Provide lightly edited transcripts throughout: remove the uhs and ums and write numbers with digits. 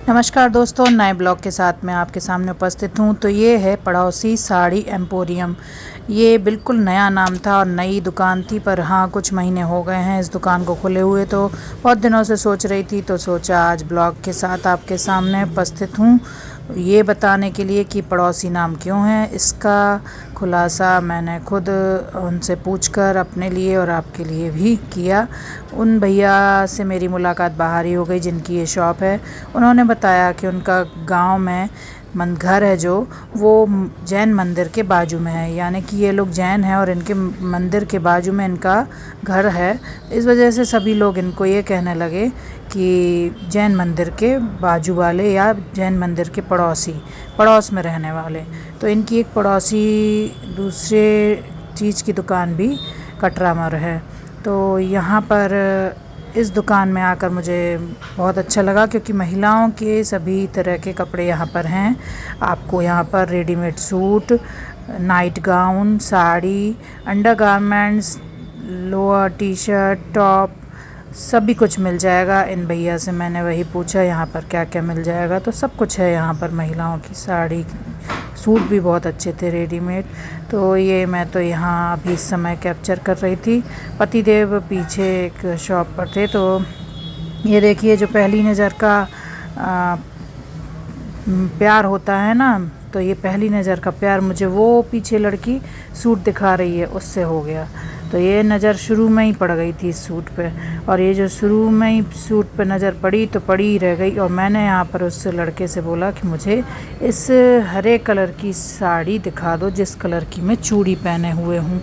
नमस्कार दोस्तों, नए ब्लॉग के साथ मैं आपके सामने उपस्थित हूँ। तो ये है पड़ोसी साड़ी एम्पोरियम। ये बिल्कुल नया नाम था और नई दुकान थी, पर हाँ कुछ महीने हो गए हैं इस दुकान को खुले हुए। तो बहुत दिनों से सोच रही थी, तो सोचा आज ब्लॉग के साथ आपके सामने उपस्थित हूँ, ये बताने के लिए कि पड़ोसी नाम क्यों है। इसका खुलासा मैंने खुद उनसे पूछकर अपने लिए और आपके लिए भी किया। उन भैया से मेरी मुलाकात बाहर ही हो गई जिनकी ये शॉप है। उन्होंने बताया कि उनका गांव में घर है जो वो जैन मंदिर के बाजू में है, यानी कि ये लोग जैन हैं और इनके मंदिर के बाजू में इनका घर है। इस वजह से सभी लोग इनको ये कहने लगे कि जैन मंदिर के बाजू वाले या जैन मंदिर के पड़ोस में रहने वाले। तो इनकी एक पड़ोसी दूसरे चीज़ की दुकान भी कटरामर है। तो यहाँ पर इस दुकान में आकर मुझे बहुत अच्छा लगा, क्योंकि महिलाओं के सभी तरह के कपड़े यहाँ पर हैं। आपको यहाँ पर readymade suit, night gown, sari, undergarments, lower, T shirt, top सभी कुछ मिल जाएगा। इन भैया से मैंने वही पूछा यहाँ पर क्या क्या मिल जाएगा, तो सब कुछ है यहाँ पर। महिलाओं की साड़ी, सूट भी बहुत अच्छे थे रेडीमेड। तो ये मैं तो यहाँ अभी इस समय कैप्चर कर रही थी। पतिदेव पीछे एक शॉप पर थे। तो ये देखिए, जो पहली नज़र का प्यार होता है ना, तो ये पहली नज़र का प्यार मुझे वो पीछे लड़की सूट दिखा रही है उससे हो गया। तो ये नज़र शुरू में ही पड़ गई थी इस सूट पे, और ये जो शुरू में ही सूट पे नज़र पड़ी तो पड़ी ही रह गई। और मैंने यहाँ पर उस लड़के से बोला कि मुझे इस हरे कलर की साड़ी दिखा दो जिस कलर की मैं चूड़ी पहने हुए हूँ।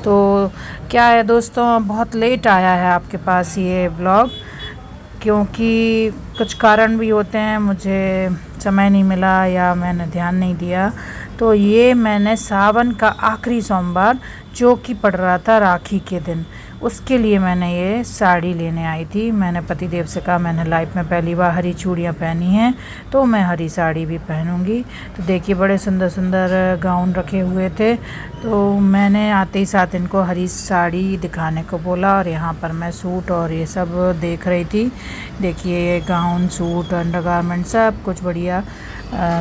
तो क्या है दोस्तों, बहुत लेट आया है आपके पास ये ब्लॉग, क्योंकि कुछ कारण भी होते हैं, मुझे समय नहीं मिला या मैंने ध्यान नहीं दिया। तो ये मैंने सावन का आखिरी सोमवार जो कि पड़ रहा था राखी के दिन, उसके लिए मैंने ये साड़ी लेने आई थी। मैंने पतिदेव से कहा मैंने लाइफ में पहली बार हरी चूड़ियाँ पहनी हैं, तो मैं हरी साड़ी भी पहनूंगी। तो देखिए, बड़े सुंदर सुंदर गाउन रखे हुए थे। तो मैंने आते ही साथ इनको हरी साड़ी दिखाने को बोला, और यहाँ पर मैं सूट और ये सब देख रही थी। देखिए, ये गाउन, सूट, अंडरगारमेंट सब कुछ बढ़िया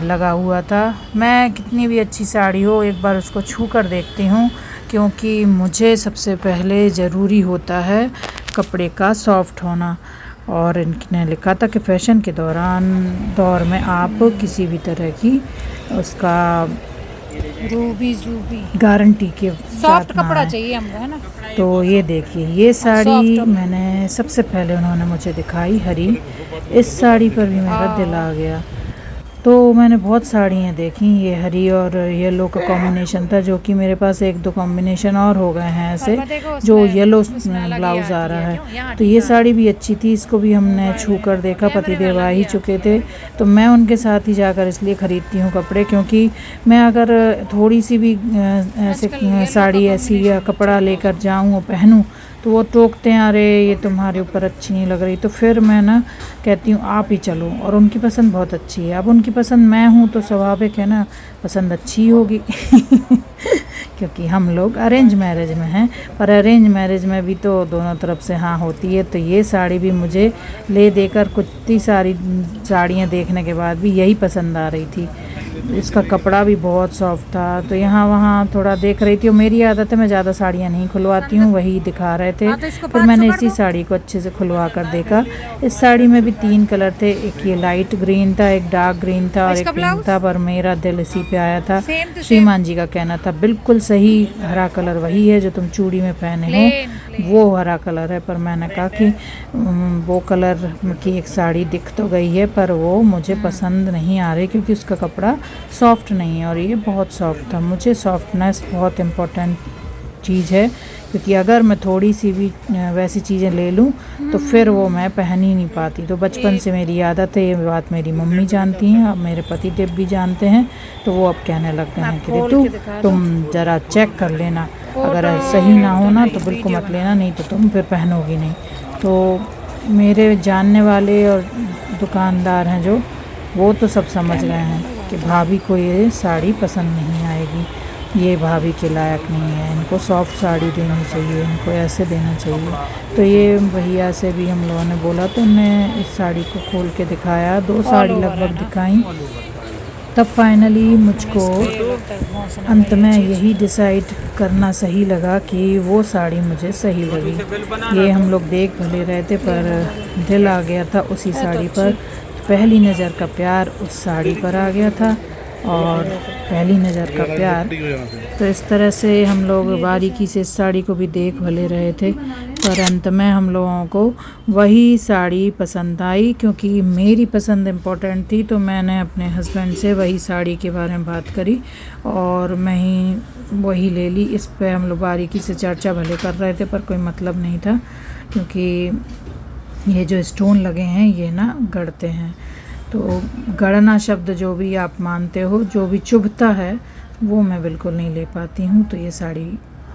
लगा हुआ था। मैं कितनी भी अच्छी साड़ी हो एक बार उसको छू कर देखती हूँ, क्योंकि मुझे सबसे पहले ज़रूरी होता है कपड़े का सॉफ्ट होना। और इनने लिखा था कि फैशन के दौर में आप किसी भी तरह की उसका रूबी जूबी गारंटी के सॉफ्ट साथ ना कपड़ा है। चाहिए हमको, है ना। तो ये देखिए, ये साड़ी सॉफ्ट मैंने सबसे पहले उन्होंने मुझे दिखाई हरी। इस साड़ी पर भी मेरा दिल आ गया। तो मैंने बहुत साड़ियाँ देखी, ये हरी और येलो का कॉम्बिनेशन था, जो कि मेरे पास एक दो कॉम्बिनेशन और हो गए हैं ऐसे, जो येलो ब्लाउज़ आ रहा है। तो ये साड़ी भी अच्छी थी, इसको भी हमने छू कर देखा। पतिदेव आ ही चुके थे, तो मैं उनके साथ ही जाकर इसलिए ख़रीदती हूँ कपड़े, क्योंकि मैं अगर थोड़ी सी भी ऐसे साड़ी ऐसी या कपड़ा लेकर जाऊँ और पहनूँ तो वो टोकते हैं, अरे ये तुम्हारे ऊपर अच्छी नहीं लग रही। तो फिर मैं ना कहती हूँ आप ही चलो, और उनकी पसंद बहुत अच्छी है। अब उनकी पसंद मैं हूँ तो स्वाभाविक है ना, पसंद अच्छी होगी क्योंकि हम लोग अरेंज मैरिज में हैं। पर अरेंज मैरिज में भी तो दोनों तरफ से हाँ होती है। तो ये साड़ी भी मुझे ले देकर कितनी सारी साड़ियाँ देखने के बाद भी यही पसंद आ रही थी। इसका कपड़ा भी बहुत सॉफ्ट था। तो यहाँ वहाँ थोड़ा देख रही थी, और मेरी आदत है मैं ज़्यादा साड़ियाँ नहीं खुलवाती हूँ, वही दिखा रहे थे। फिर मैंने इसी साड़ी को अच्छे से खुलवा कर देखा। इस साड़ी में भी 3 कलर थे, एक ये लाइट ग्रीन था, एक डार्क ग्रीन था और एक पिंक था, पर मेरा दिल इसी पे आया था। श्रीमान जी का कहना था बिल्कुल सही, हरा कलर वही है जो तुम चूड़ी में पहने हो, वो हरा कलर है। पर मैंने कहा कि वो कलर की एक साड़ी दिख तो गई है, पर वो मुझे पसंद नहीं आ रही, क्योंकि उसका कपड़ा सॉफ्ट नहीं है। और ये बहुत सॉफ्ट था। मुझे सॉफ्टनेस बहुत इम्पोर्टेंट चीज़ है, क्योंकि अगर मैं थोड़ी सी भी वैसी चीज़ें ले लूँ तो फिर वो मैं पहन ही नहीं पाती। तो बचपन से मेरी आदत है, ये बात मेरी मम्मी जानती हैं, अब मेरे पतिदेव भी जानते हैं। तो वो अब कहने लग गए हैं कि रितु तुम ज़रा चेक कर लेना, अगर सही ना हो ना तो बिल्कुल मत लेना, नहीं तो तुम फिर पहनोगी नहीं। तो मेरे जानने वाले और दुकानदार हैं जो, वो तो सब समझ गए हैं कि भाभी को ये साड़ी पसंद नहीं आएगी। ये भाभी के लायक नहीं है, इनको सॉफ्ट साड़ी देनी चाहिए, इनको ऐसे देना चाहिए। तो ये भैया से भी हम लोगों ने बोला, तो उन्हें इस साड़ी को खोल के दिखाया, 2 साड़ी लगभग दिखाई। तब फाइनली मुझको अंत में यही डिसाइड करना सही लगा कि वो साड़ी मुझे सही लगी। ये हम लोग देख भले रहे थे पर दिल आ गया था उसी साड़ी पर। पहली नज़र का प्यार उस साड़ी पर आ गया था और पहली नज़र का प्यार। तो इस तरह से हम लोग बारीकी से इस साड़ी को भी देख भले रहे थे, पर अंत में हम लोगों को वही साड़ी पसंद आई। क्योंकि मेरी पसंद इम्पोर्टेंट थी, तो मैंने अपने हस्बैंड से वही साड़ी के बारे में बात करी और मैं ही वही ले ली। इस पे हम लोग बारीकी से चर्चा भले कर रहे थे पर कोई मतलब नहीं था, क्योंकि ये जो स्टोन लगे हैं ये ना गढ़ते हैं। तो गढ़ना शब्द जो भी आप मानते हो, जो भी चुभता है वो मैं बिल्कुल नहीं ले पाती हूँ। तो ये साड़ी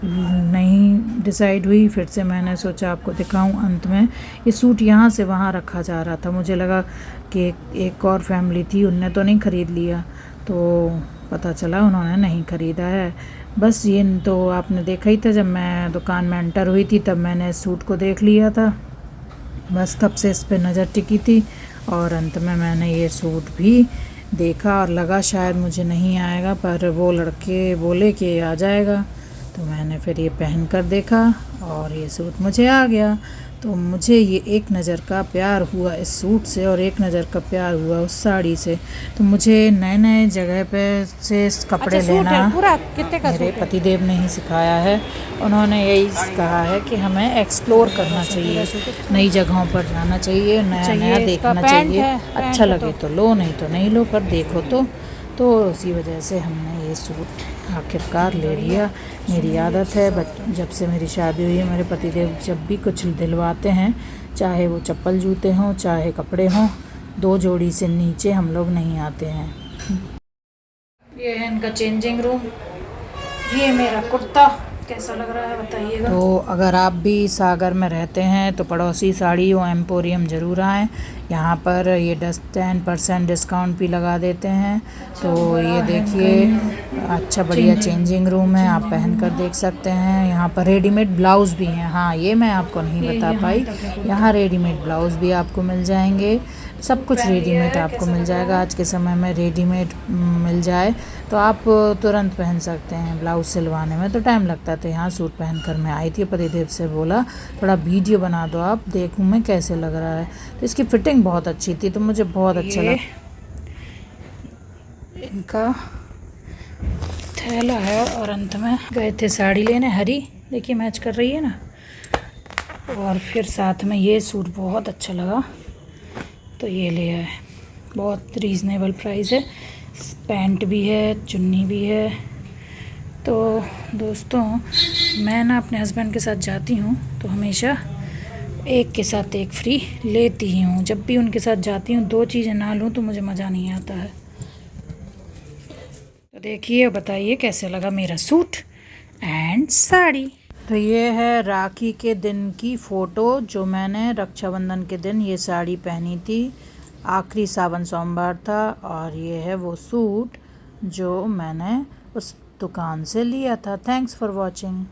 नहीं डिसाइड हुई। फिर से मैंने सोचा आपको दिखाऊं। अंत में ये सूट यहाँ से वहाँ रखा जा रहा था, मुझे लगा कि एक और फैमिली थी उनने तो नहीं ख़रीद लिया, तो पता चला उन्होंने नहीं ख़रीदा है। बस ये तो आपने देखा ही था, जब मैं दुकान में एंटर हुई थी तब मैंने इस सूट को देख लिया था। बस तब से इस पे नज़र टिकी थी और अंत में मैंने ये सूट भी देखा और लगा शायद मुझे नहीं आएगा, पर वो लड़के बोले कि आ जाएगा। तो मैंने फिर ये पहन कर देखा और ये सूट मुझे आ गया। तो मुझे ये एक नज़र का प्यार हुआ इस सूट से और एक नज़र का प्यार हुआ उस साड़ी से। तो मुझे नए नए जगह पे से कपड़े लेना पूरा कितने का मेरे पतिदेव ने ही सिखाया है। उन्होंने यही कहा है कि हमें एक्सप्लोर करना चाहिए, नई जगहों पर जाना चाहिए, नया नया देखना चाहिए। अच्छा लगे तो लो, नहीं तो नहीं लो, पर देखो तो उसी वजह से हमने ये सूट आखिरकार ले लिया। मेरी आदत है, जब से मेरी शादी हुई है मेरे पतिदेव जब भी कुछ दिलवाते हैं, चाहे वो चप्पल जूते हों चाहे कपड़े हों, 2 जोड़ी से नीचे हम लोग नहीं आते हैं। ये है इनका चेंजिंग रूम। ये मेरा कुर्ता कैसा लग रहा है बताइएगा। तो अगर आप भी सागर में रहते हैं तो पड़ोसी साड़ी व एम्पोरियम ज़रूर आएँ। यहाँ पर ये 10% डिस्काउंट भी लगा देते हैं। तो ये देखिए अच्छा बढ़िया चेंजिंग रूम है, आप पहन कर देख सकते हैं। यहाँ पर रेडीमेड ब्लाउज़ भी हैं। हाँ, ये मैं आपको नहीं बता पाई, यहाँ रेडीमेड ब्लाउज़ भी आपको मिल जाएंगे। सब कुछ रेडीमेड आपको मिल जाएगा। आज के समय में रेडीमेड मिल जाए तो आप तुरंत पहन सकते हैं। ब्लाउज़ सिलवाने में तो टाइम लगता है। तो यहाँ सूट पहन कर मैं आई थी, पतिदेव से बोला थोड़ा वीडियो बना दो आप, देखूँ मैं कैसे लग रहा है। तो इसकी फिटिंग बहुत अच्छी थी, तो मुझे बहुत अच्छा लगा। इनका थैला है और अंत में गए थे साड़ी लेने, हरी देखिए मैच कर रही है ना। और फिर साथ में ये सूट बहुत अच्छा लगा तो ये ले आए। बहुत रीज़नेबल प्राइस है, पैंट भी है, चुन्नी भी है। तो दोस्तों मैं ना अपने हस्बैंड के साथ जाती हूँ तो हमेशा एक के साथ एक फ्री लेती ही हूँ। जब भी उनके साथ जाती हूँ 2 चीज़ें ना लूँ तो मुझे मज़ा नहीं आता है। तो देखिए बताइए कैसे लगा मेरा सूट एंड साड़ी। तो ये है राखी के दिन की फ़ोटो जो मैंने रक्षाबंधन के दिन ये साड़ी पहनी थी। आखिरी सावन सोमवार था और ये है वो सूट जो मैंने उस दुकान से लिया था। Thanks for watching.